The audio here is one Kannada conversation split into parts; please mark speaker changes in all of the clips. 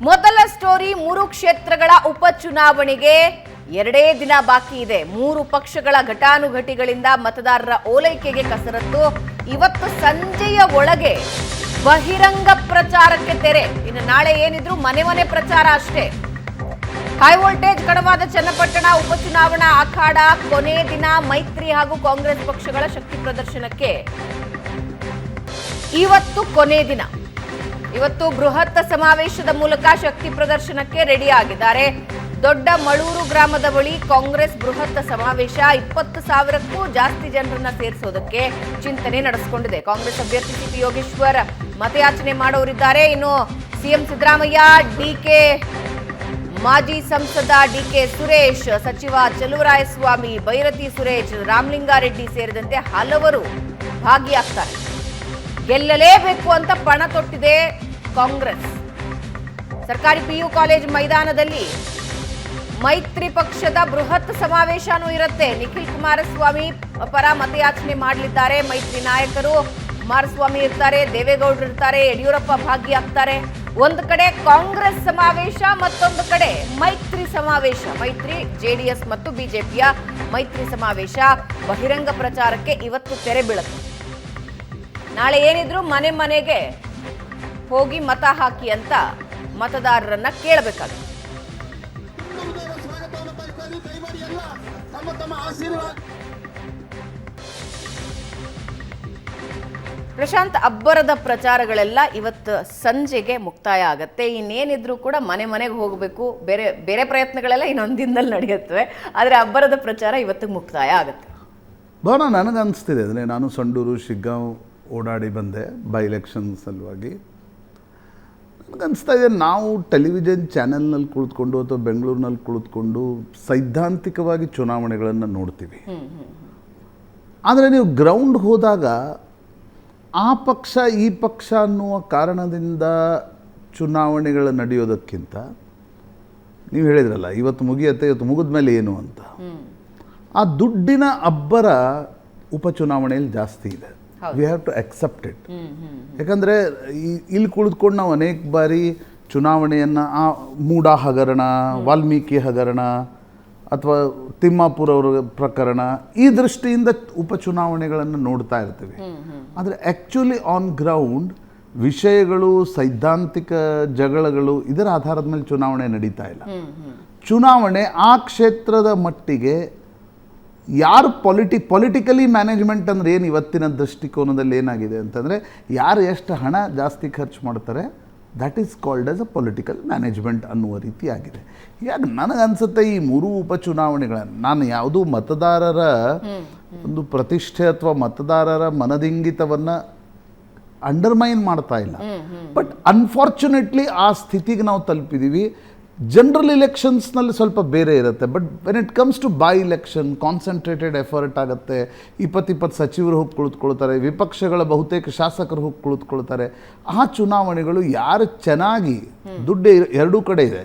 Speaker 1: ಮೊದಲ ಸ್ಟೋರಿ 3 ಕ್ಷೇತ್ರಗಳ ಉಪಚುನಾವಣೆಗೆ 2 ದಿನ ಬಾಕಿ ಇದೆ. 3 ಪಕ್ಷಗಳ ಘಟಾನುಘಟಿಗಳಿಂದ ಮತದಾರರ ಓಲೈಕೆಗೆ ಕಸರತ್ತು. ಇವತ್ತು ಸಂಜೆಯ ಒಳಗೆ ಬಹಿರಂಗ ಪ್ರಚಾರಕ್ಕೆ ತೆರೆ. ಇನ್ನು ನಾಳೆ ಏನಿದ್ರು ಮನೆ ಮನೆ ಪ್ರಚಾರ ಅಷ್ಟೇ. ಹೈ ವೋಲ್ಟೇಜ್ ಕಣವಾದ ಚನ್ನಪಟ್ಟಣ ಉಪಚುನಾವಣಾ ಅಖಾಡ ಕೊನೆ ದಿನ. ಮೈತ್ರಿ ಹಾಗೂ ಕಾಂಗ್ರೆಸ್ ಪಕ್ಷಗಳ ಶಕ್ತಿ ಪ್ರದರ್ಶನಕ್ಕೆ ಇವತ್ತು ಕೊನೆ ದಿನ. ಇವತ್ತು ಬೃಹತ್ ಸಮಾವೇಶದ ಮೂಲಕ ಶಕ್ತಿ ಪ್ರದರ್ಶನಕ್ಕೆ ರೆಡಿ ಆಗಿದ್ದಾರೆ. ದೊಡ್ಡ ಮಳೂರು ಗ್ರಾಮದ ಬಳಿ ಕಾಂಗ್ರೆಸ್ ಬೃಹತ್ ಸಮಾವೇಶ. 20,000ಕ್ಕೂ ಜಾಸ್ತಿ ಜನರನ್ನ ಸೇರಿಸೋದಕ್ಕೆ ಚಿಂತನೆ ನಡೆಸಿಕೊಂಡಿದೆ. ಕಾಂಗ್ರೆಸ್ ಅಭ್ಯರ್ಥಿ ಸಿಪಿ ಯೋಗೇಶ್ವರ್ ಮತಯಾಚನೆ ಮಾಡೋರಿದ್ದಾರೆ. ಇನ್ನು ಸಿಎಂ ಸಿದ್ದರಾಮಯ್ಯ, ಡಿಕೆ ಮಾಜಿ ಸಂಸದ ಡಿಕೆ ಸುರೇಶ್, ಸಚಿವ ಚಲುವರಾಯಸ್ವಾಮಿ, ಬೈರತಿ ಸುರೇಶ್, ರಾಮಲಿಂಗಾರೆಡ್ಡಿ ಸೇರಿದಂತೆ ಹಲವರು ಭಾಗಿಯಾಗ್ತಾರೆ. ಗೆಲ್ಲಲೇಬೇಕು ಅಂತ ಪಣ ತೊಟ್ಟಿದೆ ಕಾಂಗ್ರೆಸ್. ಸರ್ಕಾರಿ ಪಿಯು ಕಾಲೇಜ್ ಮೈದಾನದಲ್ಲಿ ಮೈತ್ರಿ ಪಕ್ಷದ ಬೃಹತ್ ಸಮಾವೇಶನೂ ಇರುತ್ತೆ. ನಿಖಿಲ್ ಕುಮಾರಸ್ವಾಮಿ ಪರ ಮತಯಾಚನೆ ಮಾಡಲಿದ್ದಾರೆ. ಮೈತ್ರಿ ನಾಯಕರು ಕುಮಾರಸ್ವಾಮಿ ಇರ್ತಾರೆ, ದೇವೇಗೌಡರು ಇರ್ತಾರೆ, ಯಡಿಯೂರಪ್ಪ ಭಾಗಿಯಾಗ್ತಾರೆ. ಒಂದು ಕಡೆ ಕಾಂಗ್ರೆಸ್ ಸಮಾವೇಶ, ಮತ್ತೊಂದು ಕಡೆ ಮೈತ್ರಿ ಸಮಾವೇಶ. ಮೈತ್ರಿ ಜೆಡಿಎಸ್ ಮತ್ತು ಬಿಜೆಪಿಯ ಮೈತ್ರಿ ಸಮಾವೇಶ. ಬಹಿರಂಗ ಪ್ರಚಾರಕ್ಕೆ ಇವತ್ತು ತೆರೆ ಬೀಳುತ್ತೆ. ನಾಳೆ ಏನಿದ್ರು ಮನೆ ಮನೆಗೆ ಹೋಗಿ ಮತ ಹಾಕಿ ಅಂತ ಮತದಾರರನ್ನ ಕೇಳಬೇಕಾಗುತ್ತೆ. ಪ್ರಶಾಂತ್, ಅಬ್ಬರದ ಪ್ರಚಾರಗಳೆಲ್ಲ ಇವತ್ತು ಸಂಜೆಗೆ ಮುಕ್ತಾಯ ಆಗತ್ತೆ. ಇನ್ನೇನಿದ್ರು ಕೂಡ ಮನೆ ಮನೆಗೆ ಹೋಗಬೇಕು. ಬೇರೆ ಬೇರೆ ಪ್ರಯತ್ನಗಳೆಲ್ಲ ಇನ್ನೊಂದು ದಿನದಲ್ಲಿ ನಡೆಯುತ್ತವೆ. ಆದರೆ ಅಬ್ಬರದ ಪ್ರಚಾರ ಇವತ್ತು ಮುಕ್ತಾಯ ಆಗುತ್ತೆ.
Speaker 2: ಭಾವನ, ನನಗನ್ನಿಸ್ತಿದೆ ಅಂದರೆ ನಾನು ಸಂಡೂರು, ಶಿಗ್ಗಾಂವ್ ಓಡಾಡಿ ಬಂದೆ ಬೈ ಎಲೆಕ್ಷನ್ ಸಲುವಾಗಿ. ನನಗನ್ನಿಸ್ತಾ ಇದೆ, ನಾವು ಟೆಲಿವಿಷನ್ ಚಾನೆಲ್ನಲ್ಲಿ ಕುಳಿತುಕೊಂಡು ಅಥವಾ ಬೆಂಗಳೂರಿನಲ್ಲಿ ಕುಳಿತುಕೊಂಡು ಸೈದ್ಧಾಂತಿಕವಾಗಿ ಚುನಾವಣೆಗಳನ್ನು ನೋಡ್ತೀವಿ. ಆದರೆ ನೀವು ಗ್ರೌಂಡ್ ಹೋದಾಗ ಆ ಪಕ್ಷ ಈ ಪಕ್ಷ ಅನ್ನುವ ಕಾರಣದಿಂದ ಚುನಾವಣೆಗಳು ನಡೆಯೋದಕ್ಕಿಂತ, ನೀವು ಹೇಳಿದ್ರಲ್ಲ ಇವತ್ತು ಮುಗಿಯತ್ತೆ, ಇವತ್ತು ಮುಗಿದ ಮೇಲೆ ಏನು ಅಂತ, ಆ ದುಡ್ಡಿನ ಅಬ್ಬರ ಉಪಚುನಾವಣೆಯಲ್ಲಿ ಜಾಸ್ತಿ ಇದೆ. We have to accept it. ಯಾಕಂದರೆ ಇಲ್ಲಿ ಕುಳಿತುಕೊಂಡು ನಾವು ಅನೇಕ ಬಾರಿ ಚುನಾವಣೆಯನ್ನು ಆ ಮೂಡಾ ಹಗರಣ, ವಾಲ್ಮೀಕಿ ಹಗರಣ ಅಥವಾ ತಿಮ್ಮಾಪುರ ಅವರ ಪ್ರಕರಣ, ಈ ದೃಷ್ಟಿಯಿಂದ ಉಪಚುನಾವಣೆಗಳನ್ನು ನೋಡ್ತಾ ಇರ್ತೀವಿ. ಆದರೆ ಆ್ಯಕ್ಚುಲಿ ಆನ್ ಗ್ರೌಂಡ್ ವಿಷಯಗಳು, ಸೈದ್ಧಾಂತಿಕ ಜಗಳಗಳು, ಇದರ ಆಧಾರದ ಮೇಲೆ ಚುನಾವಣೆ ನಡೀತಾ ಇಲ್ಲ. ಚುನಾವಣೆ ಆ ಕ್ಷೇತ್ರದ ಮಟ್ಟಿಗೆ ಯಾರು ಪೊಲಿಟಿಕಲಿ ಮ್ಯಾನೇಜ್ಮೆಂಟ್ ಅಂದರೆ ಏನು, ಇವತ್ತಿನ ದೃಷ್ಟಿಕೋನದಲ್ಲಿ ಏನಾಗಿದೆ ಅಂತಂದರೆ, ಯಾರು ಎಷ್ಟು ಹಣ ಜಾಸ್ತಿ ಖರ್ಚು ಮಾಡ್ತಾರೆ, that is called as a political management ಅನ್ನುವ ರೀತಿ ಆಗಿದೆ. ಹೀಗಾಗಿ ನನಗನ್ಸುತ್ತೆ ಈ 3 ಉಪಚುನಾವಣೆಗಳನ್ನು ನಾನು ಯಾವುದೂ ಮತದಾರರ ಒಂದು ಪ್ರತಿಷ್ಠೆ ಅಥವಾ ಮತದಾರರ ಮನದಿಂಗಿತವನ್ನು ಅಂಡರ್ಮೈನ್ ಮಾಡ್ತಾ ಇಲ್ಲ. ಬಟ್ ಅನ್ಫಾರ್ಚುನೇಟ್ಲಿ ಆ ಸ್ಥಿತಿಗೆ ನಾವು ತಲುಪಿದ್ದೀವಿ. ಜನರಲ್ ಇಲೆಕ್ಷನ್ಸ್ನಲ್ಲಿ ಸ್ವಲ್ಪ ಬೇರೆ ಇರುತ್ತೆ. But when it comes to by election concentrated effort ಆಗುತ್ತೆ. 20 ಸಚಿವರು ಹೋಗಿ ಕುಳಿತುಕೊಳ್ತಾರೆ, ವಿಪಕ್ಷಗಳ ಬಹುತೇಕ ಶಾಸಕರು ಹೋಗಿ ಕುಳಿತುಕೊಳ್ತಾರೆ. ಆ ಚುನಾವಣೆಗಳು ಯಾರು ಚೆನ್ನಾಗಿ, ದುಡ್ಡು ಎರಡೂ ಕಡೆ ಇದೆ,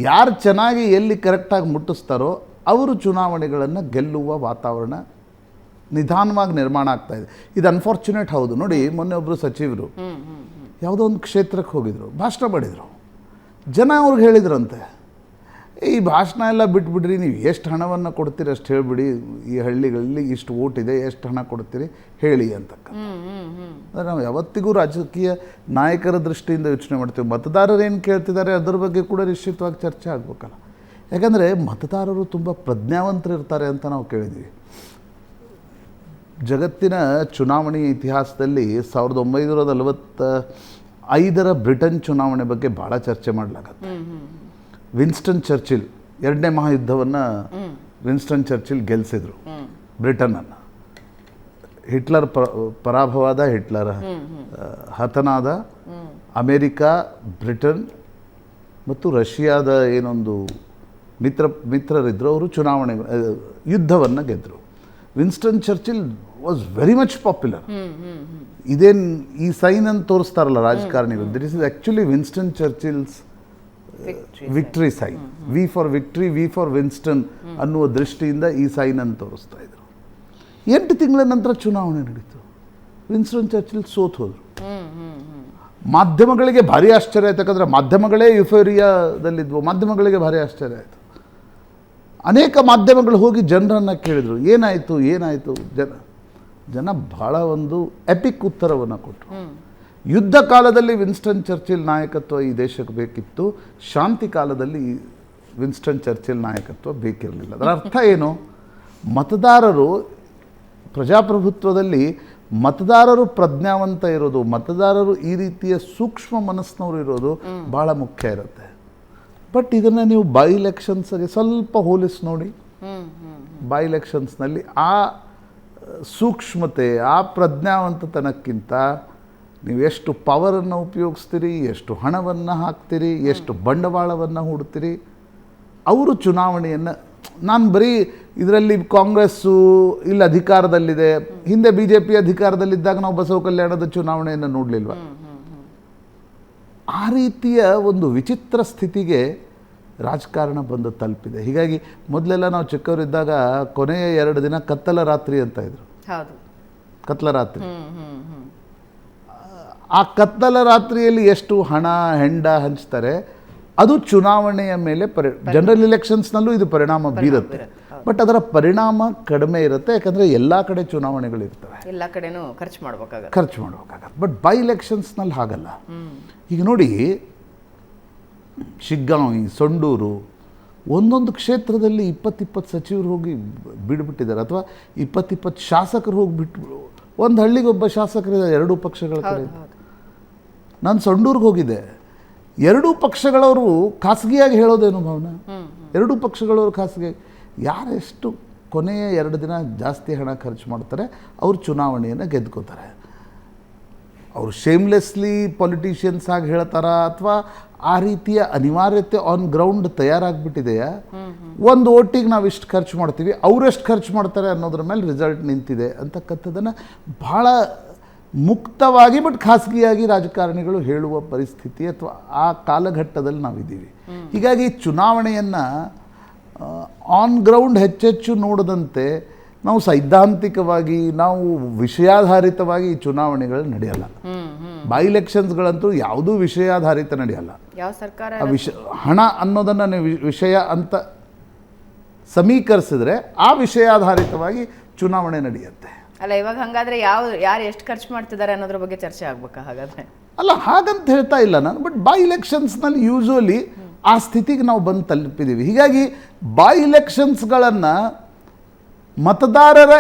Speaker 2: ಯಾರು ಚೆನ್ನಾಗಿ ಎಲ್ಲಿ ಕರೆಕ್ಟಾಗಿ ಮುಟ್ಟಿಸ್ತಾರೋ ಅವರು ಚುನಾವಣೆಗಳನ್ನು ಗೆಲ್ಲುವ ವಾತಾವರಣ ನಿಧಾನವಾಗಿ ನಿರ್ಮಾಣ ಆಗ್ತಾ ಇದೆ. ಇದು ಅನ್ಫಾರ್ಚುನೇಟ್. ಹೌದು, ನೋಡಿ ಮೊನ್ನೆ ಒಬ್ಬರು ಸಚಿವರು ಯಾವುದೋ ಒಂದು ಕ್ಷೇತ್ರಕ್ಕೆ ಹೋಗಿದ್ರು, ಭಾಷಣ ಮಾಡಿದರು. ಜನ ಅವ್ರಿಗೆ ಹೇಳಿದ್ರಂತೆ, ಈ ಭಾಷಣ ಎಲ್ಲ ಬಿಟ್ಬಿಡ್ರಿ, ನೀವು ಎಷ್ಟು ಹಣವನ್ನು ಕೊಡ್ತೀರಿ ಅಷ್ಟು ಹೇಳಿಬಿಡಿ, ಈ ಹಳ್ಳಿಗಳಲ್ಲಿ ಇಷ್ಟು ಓಟ್ ಇದೆ, ಎಷ್ಟು ಹಣ ಕೊಡ್ತೀರಿ ಹೇಳಿ ಅಂತಕ್ಕ. ಅಂದರೆ ನಾವು ಯಾವತ್ತಿಗೂ ರಾಜಕೀಯ ನಾಯಕರ ದೃಷ್ಟಿಯಿಂದ ಯೋಚನೆ ಮಾಡ್ತೀವಿ. ಮತದಾರರು ಏನು ಕೇಳ್ತಿದ್ದಾರೆ ಅದ್ರ ಬಗ್ಗೆ ಕೂಡ ನಿಶ್ಚಿತವಾಗಿ ಚರ್ಚೆ ಆಗಬೇಕಲ್ಲ. ಯಾಕಂದರೆ ಮತದಾರರು ತುಂಬ ಪ್ರಜ್ಞಾವಂತರು ಇರ್ತಾರೆ ಅಂತ ನಾವು ಕೇಳಿದ್ವಿ. ಜಗತ್ತಿನ ಚುನಾವಣೆಯ ಇತಿಹಾಸದಲ್ಲಿ 1945ರ ಬ್ರಿಟನ್ ಚುನಾವಣೆ ಬಗ್ಗೆ ಭಾಳ ಚರ್ಚೆ ಮಾಡಲಾಗತ್ತೆ. ವಿನ್ಸ್ಟನ್ ಚರ್ಚಿಲ್ 2ನೇ ಮಹಾಯುದ್ಧವನ್ನು ವಿನ್ಸ್ಟನ್ ಚರ್ಚಿಲ್ ಗೆಲ್ಲಿಸಿದ್ರು ಬ್ರಿಟನ್ನನ್ನು. ಹಿಟ್ಲರ್ ಪರಾಭವಾದ, ಹಿಟ್ಲರ್ ಹತನಾದ. ಅಮೇರಿಕಾ, ಬ್ರಿಟನ್ ಮತ್ತು ರಷ್ಯಾದ ಏನೊಂದು ಮಿತ್ರರಿದ್ದರು, ಅವರು ಯುದ್ಧವನ್ನು ಗೆದ್ದರು. Winston Churchill was very much popular. ಇದೇನು ಈ ಸೈನ್ ಅಂತ ತೋರಿಸ್ತಾರಲ್ಲ ರಾಜಕಾರಣಿಗಳು, this is actually Winston Churchill's victory sign. V for victory, V for Winston ಅನ್ನುವ ದೃಷ್ಟಿಯಿಂದ ಈ ಸೈನ್ ಅನ್ನು ತೋರಿಸ್ತಾ ಇದ್ರು. 8 ತಿಂಗಳ ನಂತರ ಚುನಾವಣೆ ನಡೀತು. ವಿನ್ಸ್ಟನ್ ಚರ್ಚಿಲ್ ಸೋತು ಹೋದರು. ಮಾಧ್ಯಮಗಳಿಗೆ ಭಾರಿ ಆಶ್ಚರ್ಯ ಆಯ್ತು, ಯಾಕಂದರೆ ಮಾಧ್ಯಮಗಳೇ ಯುಫೋರಿಯಾದಲ್ಲಿದ್ವು. ಮಾಧ್ಯಮಗಳಿಗೆ ಭಾರಿ ಆಶ್ಚರ್ಯ ಆಯಿತು. ಅನೇಕ ಮಾಧ್ಯಮಗಳು ಹೋಗಿ ಜನರನ್ನು ಕೇಳಿದರು, ಏನಾಯಿತು. ಜನ ಬಹಳ ಒಂದು ಎಪಿಕ್ ಉತ್ತರವನ್ನು ಕೊಟ್ಟರು. ಯುದ್ಧ ಕಾಲದಲ್ಲಿ ವಿನ್ಸ್ಟನ್ ಚರ್ಚಿಲ್ ನಾಯಕತ್ವ ಈ ದೇಶಕ್ಕೆ ಬೇಕಿತ್ತು, ಶಾಂತಿ ಕಾಲದಲ್ಲಿ ವಿನ್ಸ್ಟನ್ ಚರ್ಚಿಲ್ ನಾಯಕತ್ವ ಬೇಕಿರಲಿಲ್ಲ. ಅದರ ಅರ್ಥ ಏನು? ಮತದಾರರು, ಪ್ರಜಾಪ್ರಭುತ್ವದಲ್ಲಿ ಮತದಾರರು ಪ್ರಜ್ಞಾವಂತ ಇರೋದು, ಮತದಾರರು ಈ ರೀತಿಯ ಸೂಕ್ಷ್ಮ ಮನಸ್ಸಿನವರು ಇರೋದು ಭಾಳ ಮುಖ್ಯ ಇರುತ್ತೆ. ಬಟ್ ಇದನ್ನು ನೀವು ಬೈ ಎಲೆಕ್ಷನ್ಸ್ಗೆ ಸ್ವಲ್ಪ ಹೋಲಿಸಿ ನೋಡಿ. ಬೈ ಎಲೆಕ್ಷನ್ಸ್ನಲ್ಲಿ ಆ ಸೂಕ್ಷ್ಮತೆ, ಆ ಪ್ರಜ್ಞಾವಂತತನಕ್ಕಿಂತ ನೀವು ಎಷ್ಟು ಪವರನ್ನು ಉಪಯೋಗಿಸ್ತೀರಿ, ಎಷ್ಟು ಹಣವನ್ನು ಹಾಕ್ತೀರಿ, ಎಷ್ಟು ಬಂಡವಾಳವನ್ನು ಹೂಡ್ತೀರಿ. ಅವರು ಚುನಾವಣೆಯನ್ನು, ನಾನು ಬರೀ ಇದರಲ್ಲಿ ಕಾಂಗ್ರೆಸ್ಸು ಇಲ್ಲಿ ಅಧಿಕಾರದಲ್ಲಿದೆ, ಹಿಂದೆ BJP ಅಧಿಕಾರದಲ್ಲಿದ್ದಾಗ ನಾವು ಬಸವ ಕಲ್ಯಾಣದ ಚುನಾವಣೆಯನ್ನು ನೋಡಲಿಲ್ವ? ಆ ರೀತಿಯ ಒಂದು ವಿಚಿತ್ರ ಸ್ಥಿತಿಗೆ ರಾಜಕಾರಣ ಬಂದು ತಲುಪಿದೆ. ಹೀಗಾಗಿ ಮೊದಲೆಲ್ಲ ನಾವು ಚಿಕ್ಕವರಿದ್ದಾಗ ಕೊನೆಯ 2 ದಿನ ಕತ್ತಲ ರಾತ್ರಿ ಅಂತ ಇದ್ರು. ಕತ್ತಲ ರಾತ್ರಿ. ಆ ಕತ್ತಲ ರಾತ್ರಿಯಲ್ಲಿ ಎಷ್ಟು ಹಣ ಹೆಂಡ ಹಂಚ್ತಾರೆ, ಅದು ಚುನಾವಣೆಯ ಮೇಲೆ ಜನರಲ್ ಎಲೆಕ್ಷನ್ಸ್ನಲ್ಲೂ ಇದು ಪರಿಣಾಮ ಬೀರುತ್ತೆ. ಬಟ್ ಅದರ ಪರಿಣಾಮ ಕಡಿಮೆ ಇರುತ್ತೆ, ಯಾಕಂದರೆ ಎಲ್ಲ ಕಡೆ ಚುನಾವಣೆಗಳಿರ್ತವೆ,
Speaker 1: ಎಲ್ಲ ಕಡೆನೂ ಖರ್ಚು ಮಾಡಬೇಕಾಗತ್ತೆ.
Speaker 2: ಬಟ್ ಬೈ ಎಲೆಕ್ಷನ್ಸ್ನಲ್ಲಿ ಹಾಗಲ್ಲ. ಈಗ ನೋಡಿ, ಶಿಗ್ಗಾಂವಿ, ಸಂಡೂರು, ಒಂದೊಂದು ಕ್ಷೇತ್ರದಲ್ಲಿ 20 ಸಚಿವರು ಹೋಗಿ ಬಿಡ್ಬಿಟ್ಟಿದ್ದಾರೆ, ಅಥವಾ 20 ಶಾಸಕರು ಹೋಗಿ ಬಿಟ್ಟು, ಒಂದು ಹಳ್ಳಿಗೆ ಒಬ್ಬ ಶಾಸಕರಿದ್ದಾರೆ 2 ಪಕ್ಷಗಳ ಕಡೆ. ನಾನು ಸಂಡೂರಿಗೆ ಹೋಗಿದ್ದೆ, 2 ಪಕ್ಷಗಳವರು ಖಾಸಗಿಯಾಗಿ ಹೇಳೋದೇನು ಭಾವನ, 2 ಪಕ್ಷಗಳವರು ಖಾಸಗಿ ಯಾರೆಷ್ಟು ಕೊನೆಯ 2 ದಿನ ಜಾಸ್ತಿ ಹಣ ಖರ್ಚು ಮಾಡ್ತಾರೆ ಅವರು ಚುನಾವಣೆಯನ್ನು ಗೆದ್ಕೋತಾರೆ. ಅವರು ಶೇಮ್ಲೆಸ್ಲಿ ಪೊಲಿಟಿಷಿಯನ್ಸ್ ಆಗಿ ಹೇಳ್ತಾರ, ಅಥವಾ ಆ ರೀತಿಯ ಅನಿವಾರ್ಯತೆ ಆನ್ ಗ್ರೌಂಡ್ ತಯಾರಾಗಿಬಿಟ್ಟಿದೆಯಾ? ಒಂದು ಓಟಿಗೆ ನಾವು ಇಷ್ಟು ಖರ್ಚು ಮಾಡ್ತೀವಿ, ಅವರೆಷ್ಟು ಖರ್ಚು ಮಾಡ್ತಾರೆ ಅನ್ನೋದ್ರ ಮೇಲೆ ರಿಸಲ್ಟ್ ನಿಂತಿದೆ ಅಂತಕ್ಕಂಥದ್ದನ್ನು ಭಾಳ ಮುಕ್ತವಾಗಿ ಬಟ್ ಖಾಸಗಿಯಾಗಿ ರಾಜಕಾರಣಿಗಳು ಹೇಳುವ ಪರಿಸ್ಥಿತಿ ಅಥವಾ ಆ ಕಾಲಘಟ್ಟದಲ್ಲಿ ನಾವಿದ್ದೀವಿ. ಹೀಗಾಗಿ ಚುನಾವಣೆಯನ್ನು ಆನ್ ಗ್ರೌಂಡ್ ಹೆಚ್ಚೆಚ್ಚು ನೋಡದಂತೆ ನಾವು ಸೈದ್ಧಾಂತಿಕವಾಗಿ, ನಾವು ವಿಷಯಾಧಾರಿತವಾಗಿ ಈ ಚುನಾವಣೆಗಳು ನಡೆಯಲ್ಲ. ಬೈ ಎಲೆಕ್ಷನ್ಸ್ಗಳಂತೂ ಯಾವುದೂ ವಿಷಯಾಧಾರಿತ ನಡೆಯಲ್ಲ.
Speaker 1: ಯಾವ ಸರ್ಕಾರ
Speaker 2: ಹಣ ಅನ್ನೋದನ್ನು ನೀವು ವಿಷಯ ಅಂತ ಸಮೀಕರಿಸಿದ್ರೆ ಆ ವಿಷಯಾಧಾರಿತವಾಗಿ ಚುನಾವಣೆ ನಡೆಯುತ್ತೆ.
Speaker 1: ಅಲ್ಲ, ಇವಾಗ ಹಂಗಾದ್ರೆ ಯಾರು ಎಷ್ಟು ಖರ್ಚು ಮಾಡ್ತಿದ್ದಾರೆ ಅನ್ನೋದ್ರ ಬಗ್ಗೆ ಚರ್ಚೆ ಆಗ್ಬೇಕಾ? ಹಾಗಾದ್ರೆ
Speaker 2: ಅಲ್ಲ, ಹಾಗಂತ ಹೇಳ್ತಾ ಇಲ್ಲ ನಾನು. ಬಟ್ ಬೈ ಎಲೆಕ್ಷನ್ಸ್ನಲ್ಲಿ ಯೂಶ್ವಲಿ ಆ ಸ್ಥಿತಿಗೆ ನಾವು ಬಂದು ತಲುಪಿದ್ದೀವಿ. ಹೀಗಾಗಿ ಬೈ ಎಲೆಕ್ಷನ್ಸ್ಗಳನ್ನು ಮತದಾರರ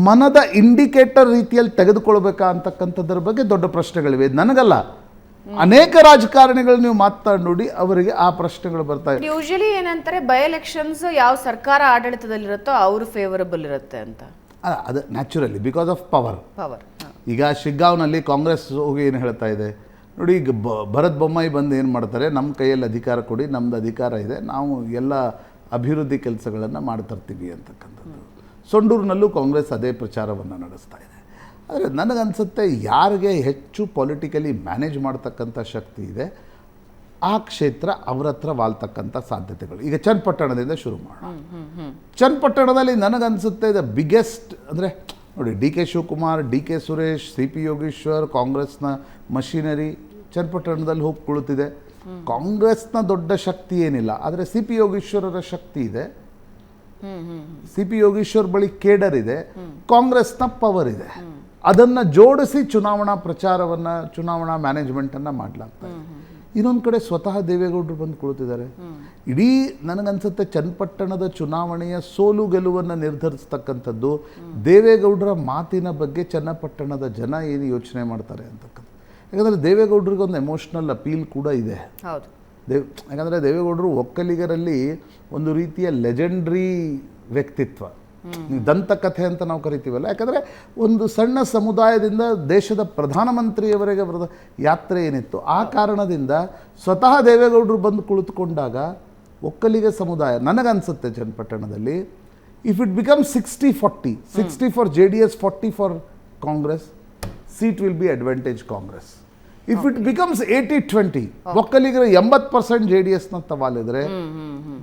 Speaker 2: ಮನದ ಇಂಡಿಕೇಟರ್ ರೀತಿಯಲ್ಲಿ ತೆಗೆದುಕೊಳ್ಬೇಕಾ ಅಂತಕ್ಕಂಥದ್ರ ಬಗ್ಗೆ ದೊಡ್ಡ ಪ್ರಶ್ನೆಗಳಿವೆ. ನನಗಲ್ಲ, ಅನೇಕ ರಾಜಕಾರಣಿಗಳು ನೀವು ಮಾತಾಡಿ ನೋಡಿ, ಅವರಿಗೆ ಆ ಪ್ರಶ್ನೆಗಳು ಬರ್ತಾ ಇದೆ.
Speaker 1: ಯೂಶಲಿ ಏನಂತಾರೆ, ಬೈ ಎಲೆಕ್ಷನ್ಸ್ ಯಾವ ಸರ್ಕಾರ ಆಡಳಿತದಲ್ಲಿರುತ್ತೋ ಅವರು ಫೇವರಬಲ್ ಇರುತ್ತೆ ಅಂತ.
Speaker 2: ಅದು ನ್ಯಾಚುರಲಿ ಬಿಕಾಸ್ ಆಫ್ ಪವರ್. ಈಗ ಶಿಗ್ಗಾಂವ್ನಲ್ಲಿ ಕಾಂಗ್ರೆಸ್ ಹೋಗಿ ಏನು ಹೇಳ್ತಾ ಇದೆ ನೋಡಿ, ಈಗ ಭರತ್ ಬೊಮ್ಮಾಯಿ ಬಂದು ಏನು ಮಾಡ್ತಾರೆ, ನಮ್ಮ ಕೈಯಲ್ಲಿ ಅಧಿಕಾರ ಕೊಡಿ, ನಮ್ಮದು ಅಧಿಕಾರ ಇದೆ, ನಾವು ಎಲ್ಲ ಅಭಿವೃದ್ಧಿ ಕೆಲಸಗಳನ್ನು ಮಾಡ್ತರ್ತೀವಿ ಅಂತಕ್ಕಂಥದ್ದು. ಸಂಡೂರಿನಲ್ಲೂ ಕಾಂಗ್ರೆಸ್ ಅದೇ ಪ್ರಚಾರವನ್ನು ನಡೆಸ್ತಾ ಇದೆ. ಆದರೆ ನನಗನ್ಸುತ್ತೆ, ಯಾರಿಗೆ ಹೆಚ್ಚು ಪೊಲಿಟಿಕಲಿ ಮ್ಯಾನೇಜ್ ಮಾಡ್ತಕ್ಕಂಥ ಶಕ್ತಿ ಇದೆ ಆ ಕ್ಷೇತ್ರ ಅವ್ರ ಹತ್ರ ವಾಲ್ತಕ್ಕಂಥ ಸಾಧ್ಯತೆಗಳು. ಈಗ ಚನ್ನಪಟ್ಟಣದಿಂದ ಶುರು ಮಾಡೋಣ. ಚನ್ನಪಟ್ಟಣದಲ್ಲಿ ನನಗನ್ಸುತ್ತೆ ದ ಬಿಗ್ಗೆಸ್ಟ್ ಅಂದರೆ ನೋಡಿ, DK Shivakumar, DK Suresh, CP Yogeshwar, ಕಾಂಗ್ರೆಸ್ನ ಮಷಿನರಿ ಚನ್ನಪಟ್ಟಣದಲ್ಲಿ ಹೋಗಿ ಕುಳಿತಿದೆ. ಕಾಂಗ್ರೆಸ್ನ ದೊಡ್ಡ ಶಕ್ತಿ ಏನಿಲ್ಲ, ಆದರೆ CP ಯೋಗೇಶ್ವರರ ಶಕ್ತಿ ಇದೆ. CP ಯೋಗೇಶ್ವರ್ ಬಳಿ ಕೇಡರ್ ಇದೆ, ಕಾಂಗ್ರೆಸ್ನ ಪವರ್ ಇದೆ. ಅದನ್ನು ಜೋಡಿಸಿ ಚುನಾವಣಾ ಪ್ರಚಾರವನ್ನು, ಚುನಾವಣಾ ಮ್ಯಾನೇಜ್ಮೆಂಟನ್ನು ಮಾಡಲಾಗ್ತದೆ. ಇನ್ನೊಂದು ಕಡೆ ಸ್ವತಃ ದೇವೇಗೌಡರು ಬಂದು ಕುಳಿತಿದ್ದಾರೆ. ಇಡೀ ನನಗನ್ಸುತ್ತೆ ಚನ್ನಪಟ್ಟಣದ ಚುನಾವಣೆಯ ಸೋಲು ಗೆಲುವನ್ನು ನಿರ್ಧರಿಸ್ತಕ್ಕಂಥದ್ದು ದೇವೇಗೌಡರ ಮಾತಿನ ಬಗ್ಗೆ ಚನ್ನಪಟ್ಟಣದ ಜನ ಏನು ಯೋಚನೆ ಮಾಡ್ತಾರೆ ಅಂತಕ್ಕಂಥ. ಯಾಕಂದರೆ ದೇವೇಗೌಡರಿಗೆ ಒಂದು ಎಮೋಷ್ನಲ್ ಅಪೀಲ್ ಕೂಡ ಇದೆ. ಯಾಕಂದರೆ ದೇವೇಗೌಡರು ಒಕ್ಕಲಿಗರಲ್ಲಿ ಒಂದು ರೀತಿಯ ಲೆಜೆಂಡ್ರಿ ವ್ಯಕ್ತಿತ್ವ, ದಂತಕಥೆ ಅಂತ ನಾವು ಕರಿತೀವಲ್ಲ. ಯಾಕಂದರೆ ಒಂದು ಸಣ್ಣ ಸಮುದಾಯದಿಂದ ದೇಶದ ಪ್ರಧಾನಮಂತ್ರಿಯವರೆಗೆ ಬರೆದ ಯಾತ್ರೆ ಏನಿತ್ತು, ಆ ಕಾರಣದಿಂದ ಸ್ವತಃ ದೇವೇಗೌಡರು ಬಂದು ಕುಳಿತುಕೊಂಡಾಗ ಒಕ್ಕಲಿಗ ಸಮುದಾಯ, ನನಗನ್ಸುತ್ತೆ ಚನ್ನಪಟ್ಟಣದಲ್ಲಿ, if it become 60-40, 60 for JDS, 40 for Congress, seat will be advantage Congress. If it becomes 80-20, ಒಕ್ಕಲಿಗರ 80% JDSನ ತವಾಲಿದ್ರೆ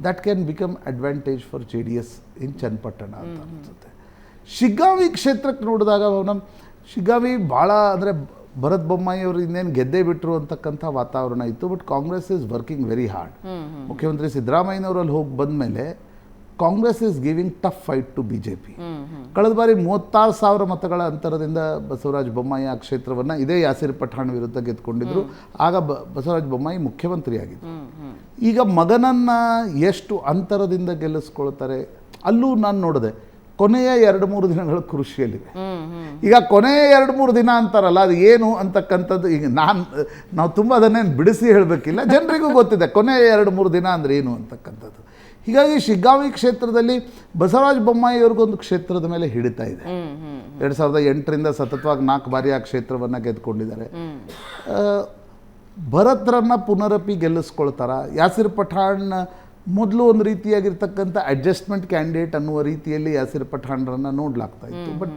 Speaker 2: that can become advantage for JDS in Channapatna ಅಂತ ಅನಿಸುತ್ತೆ. ಶಿಗ್ಗಾಂವಿ ಕ್ಷೇತ್ರಕ್ಕೆ ನೋಡಿದಾಗ ಶಿಗ್ಗಾಂವಿ ಭಾಳ ಅಂದರೆ ಭರತ್ ಬೊಮ್ಮಾಯಿ ಅವರು ಇನ್ನೇನು ಗೆದ್ದೇ ಬಿಟ್ಟರು ಅಂತಕ್ಕಂಥ ವಾತಾವರಣ ಇತ್ತು. But Congress is working very hard. ಮುಖ್ಯಮಂತ್ರಿ ಸಿದ್ದರಾಮಯ್ಯನವರು ಅಲ್ಲಿ ಹೋಗಿ ಬಂದ ಮೇಲೆ Congress is giving tough fight to BJP. ಕಳೆದ ಬಾರಿ 36,000 ಮತಗಳ ಅಂತರದಿಂದ ಬಸವರಾಜ ಬೊಮ್ಮಾಯಿ ಆ ಕ್ಷೇತ್ರವನ್ನು ಇದೇ ಯಾಸಿರ್ ಪಠಾಣ್ ವಿರುದ್ಧ ಗೆದ್ದುಕೊಂಡಿದ್ರು. ಆಗ ಬಸವರಾಜ ಬೊಮ್ಮಾಯಿ ಮುಖ್ಯಮಂತ್ರಿಯಾಗಿದ್ದರು. ಈಗ ಮಗನನ್ನು ಎಷ್ಟು ಅಂತರದಿಂದ ಗೆಲ್ಲಿಸ್ಕೊಳ್ತಾರೆ ಅಲ್ಲೂ ನಾನು ನೋಡಿದೆ. ಕೊನೆಯ 2-3 ದಿನಗಳು ಕೃಷಿಯಲ್ಲಿವೆ. ಈಗ ಕೊನೆಯ 2-3 ದಿನ ಅಂತಾರಲ್ಲ, ಅದು ಏನು ಅಂತಕ್ಕಂಥದ್ದು ಈಗ ನಾವು ತುಂಬ ಅದನ್ನೇನು ಬಿಡಿಸಿ ಹೇಳಬೇಕಿಲ್ಲ, ಜನರಿಗೂ ಗೊತ್ತಿದೆ ಕೊನೆಯ 2-3 ದಿನ ಅಂದರೆ ಏನು ಅಂತಕ್ಕಂಥದ್ದು. ಹೀಗಾಗಿ ಶಿಗ್ಗಾಂವಿ ಕ್ಷೇತ್ರದಲ್ಲಿ ಬಸವರಾಜ ಬೊಮ್ಮಾಯಿಯವ್ರಿಗೊಂದು ಕ್ಷೇತ್ರದ ಮೇಲೆ ಹಿಡಿತಾ ಇದೆ. 2008ರಿಂದ ಸತತವಾಗಿ 4 ಬಾರಿ ಆ ಕ್ಷೇತ್ರವನ್ನು ಗೆದ್ದುಕೊಂಡಿದ್ದಾರೆ. ಭರತ್ರನ್ನು ಪುನರಪಿ ಗೆಲ್ಲಿಸ್ಕೊಳ್ತಾರ. ಯಾಸಿರ್ ಪಠಾಣ್ ಮೊದಲು ಒಂದು ರೀತಿಯಾಗಿರ್ತಕ್ಕಂಥ ಅಡ್ಜಸ್ಟ್ಮೆಂಟ್ ಕ್ಯಾಂಡಿಡೇಟ್ ಅನ್ನುವ ರೀತಿಯಲ್ಲಿ ಯಾಸಿರ್ ಪಠಾಣ್ರನ್ನು ನೋಡಲಾಗ್ತಾ ಇತ್ತು. ಬಟ್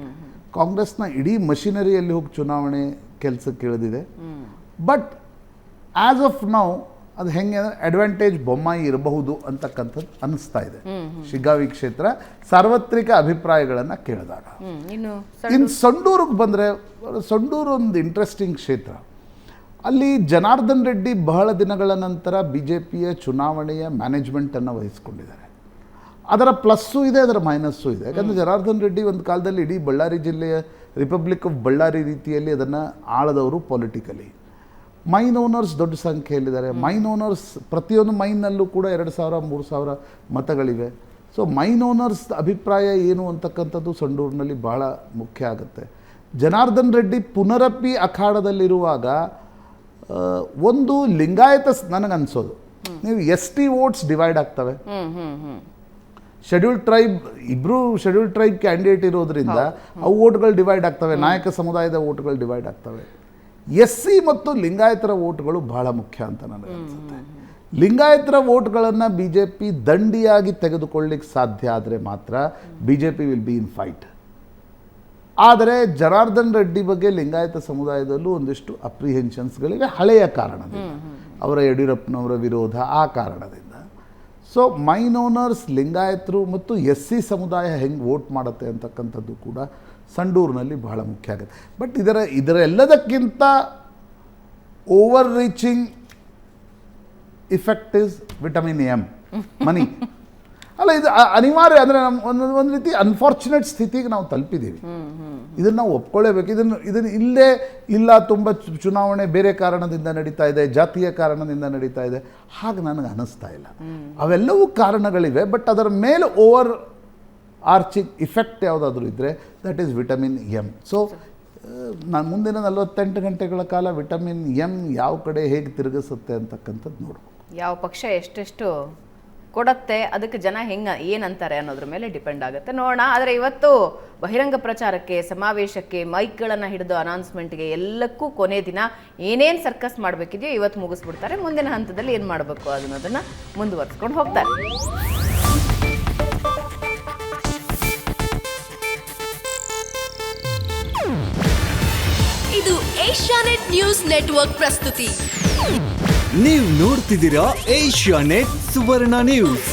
Speaker 2: ಕಾಂಗ್ರೆಸ್ನ ಇಡೀ ಮಷಿನರಿಯಲ್ಲಿ ಹೋಗಿ ಚುನಾವಣೆ ಕೆಲಸಕ್ಕೆ ಇಳಿದಿದೆ. ಬಟ್ ಆ್ಯಸ್ ಆಫ್ ನೌ ಅದು ಹೆಂಗೆ ಅಂದರೆ ಅಡ್ವಾಂಟೇಜ್ ಬೊಮ್ಮಾಯಿ ಇರಬಹುದು ಅಂತಕ್ಕಂಥದ್ದು ಅನ್ನಿಸ್ತಾ ಇದೆ. ಶಿಗ್ಗಾಂವಿ ಕ್ಷೇತ್ರ ಸಾರ್ವತ್ರಿಕ ಅಭಿಪ್ರಾಯಗಳನ್ನು ಕೇಳಿದಾಗ. ಇನ್ನು ಸಂಡೂರಿಗೆ ಬಂದರೆ, ಸಂಡೂರು ಒಂದು ಇಂಟ್ರೆಸ್ಟಿಂಗ್ ಕ್ಷೇತ್ರ. ಅಲ್ಲಿ ಜನಾರ್ದನ್ ರೆಡ್ಡಿ ಬಹಳ ದಿನಗಳ ನಂತರ BJPಯ ಚುನಾವಣೆಯ ಮ್ಯಾನೇಜ್ಮೆಂಟನ್ನು ವಹಿಸ್ಕೊಂಡಿದ್ದಾರೆ. ಅದರ ಪ್ಲಸ್ಸು ಇದೆ, ಅದರ ಮೈನಸ್ಸು ಇದೆ. ಯಾಕಂದರೆ ಜನಾರ್ದನ್ ರೆಡ್ಡಿ ಒಂದು ಕಾಲದಲ್ಲಿ ಇಡೀ ಬಳ್ಳಾರಿ ಜಿಲ್ಲೆಯ ರಿಪಬ್ಲಿಕ್ ಆಫ್ ಬಳ್ಳಾರಿ ರೀತಿಯಲ್ಲಿ ಅದನ್ನು ಆಳದವರು ಪೊಲಿಟಿಕಲಿ. ಮೈನ್ ಓನರ್ಸ್ ದೊಡ್ಡ ಸಂಖ್ಯೆಯಲ್ಲಿದ್ದಾರೆ. ಮೈನ್ ಓನರ್ಸ್ ಪ್ರತಿಯೊಂದು ಮೈನ್ನಲ್ಲೂ ಕೂಡ 2,000-3,000 ಮತಗಳಿವೆ. ಸೊ ಮೈನ್ ಓನರ್ಸ್ ಅಭಿಪ್ರಾಯ ಏನು ಅಂತಕ್ಕಂಥದ್ದು ಸಂಡೂರಿನಲ್ಲಿ ಭಾಳ ಮುಖ್ಯ ಆಗುತ್ತೆ. ಜನಾರ್ದನ್ ರೆಡ್ಡಿ ಪುನರಪಿ ಅಖಾಡದಲ್ಲಿರುವಾಗ ಒಂದು ಲಿಂಗಾಯತ ನನಗನ್ಸೋದು, ನೀವು ST ವೋಟ್ಸ್ ಡಿವೈಡ್ ಆಗ್ತವೆ. ಶೆಡ್ಯೂಲ್ಡ್ ಟ್ರೈಬ್ ಇಬ್ಬರು ಶೆಡ್ಯೂಲ್ಡ್ ಟ್ರೈಬ್ ಕ್ಯಾಂಡಿಡೇಟ್ ಇರೋದ್ರಿಂದ ಅವು ವೋಟ್ಗಳು ಡಿವೈಡ್ ಆಗ್ತವೆ. ನಾಯಕ ಸಮುದಾಯದ ವೋಟ್ಗಳು ಡಿವೈಡ್ ಆಗ್ತವೆ. SC ಮತ್ತು ಲಿಂಗಾಯತರ ವೋಟ್ಗಳು ಬಹಳ ಮುಖ್ಯ ಅಂತ ನನಗನ್ಸುತ್ತೆ. ಲಿಂಗಾಯತರ ವೋಟ್ಗಳನ್ನು BJP ದಂಡಿಯಾಗಿ ತೆಗೆದುಕೊಳ್ಳಿಕ್ಕೆ ಸಾಧ್ಯ ಆದರೆ ಮಾತ್ರ BJP will be in fight. ಆದರೆ ಜನಾರ್ದನ್ ರೆಡ್ಡಿ ಬಗ್ಗೆ ಲಿಂಗಾಯತ ಸಮುದಾಯದಲ್ಲೂ ಒಂದಿಷ್ಟು ಅಪ್ರಿಹೆನ್ಷನ್ಸ್ಗಳಿವೆ, ಹಳೆಯ ಕಾರಣದಿಂದ, ಅವರ ಯಡಿಯೂರಪ್ಪನವರ ವಿರೋಧ, ಆ ಕಾರಣದಿಂದ. ಸೊ ಮೈನ್ ಓನರ್ಸ್, ಲಿಂಗಾಯತರು ಮತ್ತು SC ಸಮುದಾಯ ಹೆಂಗೆ ವೋಟ್ ಮಾಡುತ್ತೆ ಅಂತಕ್ಕಂಥದ್ದು ಕೂಡ ಸಂಡೂರಿನಲ್ಲಿ ಬಹಳ ಮುಖ್ಯ ಆಗುತ್ತೆ. ಬಟ್ ಇದರೆಲ್ಲದಕ್ಕಿಂತ over reaching effect is vitamin M, money. ಅಲ್ಲ, ಇದು ಅನಿವಾರ್ಯ. ಅಂದರೆ ಒಂದು ರೀತಿ ಅನ್ಫಾರ್ಚುನೇಟ್ ಸ್ಥಿತಿಗೆ ನಾವು ತಲುಪಿದ್ದೀವಿ. ಇದನ್ನು ನಾವು ಒಪ್ಕೊಳ್ಳೇಬೇಕು. ಇದನ್ನು ಇಲ್ಲೇ ಇಲ್ಲ, ತುಂಬ ಚುನಾವಣೆ ಬೇರೆ ಕಾರಣದಿಂದ ನಡೀತಾ ಇದೆ, ಜಾತಿಯ ಕಾರಣದಿಂದ ನಡೀತಾ ಇದೆ, ಹಾಗೆ ನನಗೆ ಅನ್ನಿಸ್ತಾ ಇಲ್ಲ. ಅವೆಲ್ಲವೂ ಕಾರಣಗಳಿವೆ. ಬಟ್ ಅದರ ಮೇಲೆ ಓವರ್ ಆರ್ಚಿಂಗ್ ಇಫೆಕ್ಟ್ ಯಾವುದಾದ್ರೂ ಇದ್ದರೆ that is vitamin M. So ನಾನು ಮುಂದಿನ 48 ಗಂಟೆಗಳ ಕಾಲ ವಿಟಮಿನ್ M ಯಾವ ಕಡೆ ಹೇಗೆ ತಿರುಗಿಸುತ್ತೆ ಅಂತಕ್ಕಂಥದ್ದು ನೋಡ್ಬೇಕು.
Speaker 1: ಯಾವ ಪಕ್ಷ ಎಷ್ಟೆಷ್ಟು ಕೊಡುತ್ತೆ, ಅದಕ್ಕೆ ಜನ ಏನಂತಾರೆ ಅನ್ನೋದ್ರ ಮೇಲೆ ಡಿಪೆಂಡ್ ಆಗುತ್ತೆ, ನೋಡೋಣ. ಆದರೆ ಇವತ್ತು ಬಹಿರಂಗ ಪ್ರಚಾರಕ್ಕೆ, ಸಮಾವೇಶಕ್ಕೆ, ಮೈಕ್ಗಳನ್ನು ಹಿಡಿದು ಅನೌನ್ಸ್ಮೆಂಟ್ಗೆ ಎಲ್ಲಕ್ಕೂ ಕೊನೆ ದಿನ. ಏನೇನು ಸರ್ಕಸ್ ಮಾಡಬೇಕಿದೆಯೋ ಇವತ್ತು ಮುಗಿಸ್ಬಿಡ್ತಾರೆ. ಮುಂದಿನ ಹಂತದಲ್ಲಿ ಏನು ಮಾಡಬೇಕು ಅನ್ನೋದನ್ನು ಮುಂದುವರಿಸ್ಕೊಂಡು ಹೋಗ್ತಾರೆ.
Speaker 3: ಇದು ಏಷ್ಯಾನೆಟ್ ನ್ಯೂಸ್ ನೆಟ್ವರ್ಕ್ ಪ್ರಸ್ತುತಿ.
Speaker 4: ನೀವು ನೋಡ್ತಿದ್ದೀರಾ ಏಷ್ಯಾನೆಟ್ ಸುವರ್ಣ ನ್ಯೂಸ್.